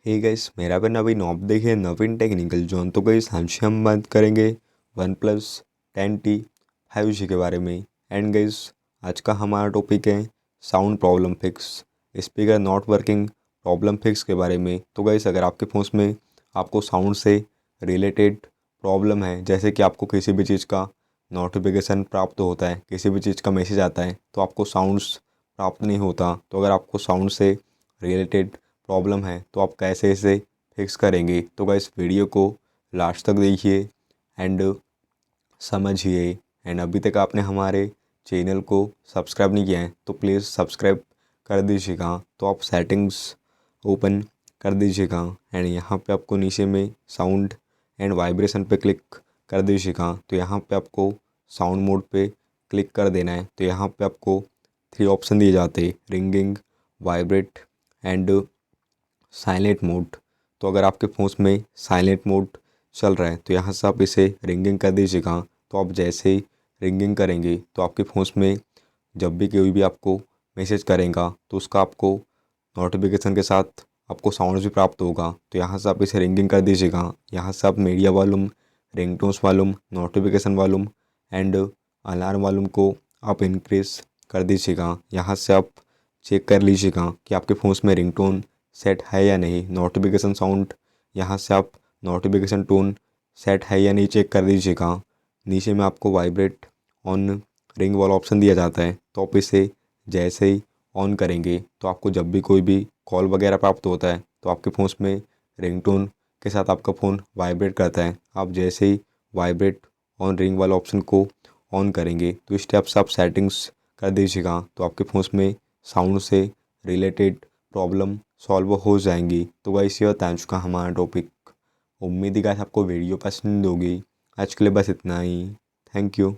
Hey guys, मेरा भी नवीन आप देखिए नवीन टेक्निकल जोन। तो गाइस आज हम बात करेंगे वन प्लस 10T 5G के बारे में। एंड गाइस आज का हमारा टॉपिक है sound problem fix, speaker not working problem fix के बारे में। तो गाइस अगर आपके फ़ोन में आपको साउंड से रिलेटेड प्रॉब्लम है, जैसे कि आपको किसी भी चीज़ का नोटिफिकेशन प्राप्त होता है, किसी भी चीज़ का मैसेज आता है तो आपको साउंड्स प्राप्त नहीं होता, तो अगर आपको साउंड से रिलेटेड प्रॉब्लम है तो आप कैसे इसे फिक्स करेंगे। तो गाइस वीडियो को लास्ट तक देखिए एंड समझिए। एंड अभी तक आपने हमारे चैनल को सब्सक्राइब नहीं किया है तो प्लीज़ सब्सक्राइब कर दीजिएगा। तो आप सेटिंग्स ओपन कर दीजिएगा एंड यहाँ पे आपको नीचे में साउंड एंड वाइब्रेशन पे क्लिक कर दीजिएगा। तो यहाँ पे आपको साउंड मोड पे क्लिक कर देना है। तो यहाँ पे आपको 3 ऑप्शन दिए जाते हैं, ringing, vibrate and silent mode. तो अगर आपके फ़ोन में साइलेंट मोड चल रहा है तो यहाँ से आप इसे रिंगिंग कर दीजिएगा। तो आप जैसे ही रिंगिंग करेंगे तो आपके फ़ोन में जब भी कोई भी आपको मैसेज करेगा तो उसका आपको नोटिफिकेशन के साथ आपको साउंड भी प्राप्त होगा। तो यहाँ से आप इसे रिंगिंग कर दीजिएगा। यहाँ से आप media volume, ringtones volume, notification volume and alarm volume को आप इंक्रीज़ कर दीजिएगा। यहाँ से आप चेक कर लीजिएगा कि आपके फ़ोन में रिंगटोन सेट है या नहीं। नोटिफिकेशन साउंड, यहाँ से आप नोटिफिकेशन टोन सेट है या नहीं चेक कर दीजिएगा। नीचे में आपको वाइब्रेट ऑन रिंग वाला ऑप्शन दिया जाता है, तो आप इसे जैसे ही ऑन करेंगे तो आपको जब भी कोई भी कॉल वगैरह प्राप्त होता है तो आपके फ़ोन में रिंगटोन के साथ आपका फ़ोन वाइब्रेट करता है। आप जैसे ही वाइब्रेट ऑन रिंग वाला ऑप्शन को ऑन करेंगे तो इस टाइप से आप सेटिंग्स कर दीजिएगा। तो आपके फ़ोन में साउंड से रिलेटेड प्रॉब्लम सॉल्व हो जाएंगी। तो गाइस ये था आज का हमारा टॉपिक। उम्मीद है गाइस आपको वीडियो पसंद होगी। आज के लिए बस इतना ही। Thank you.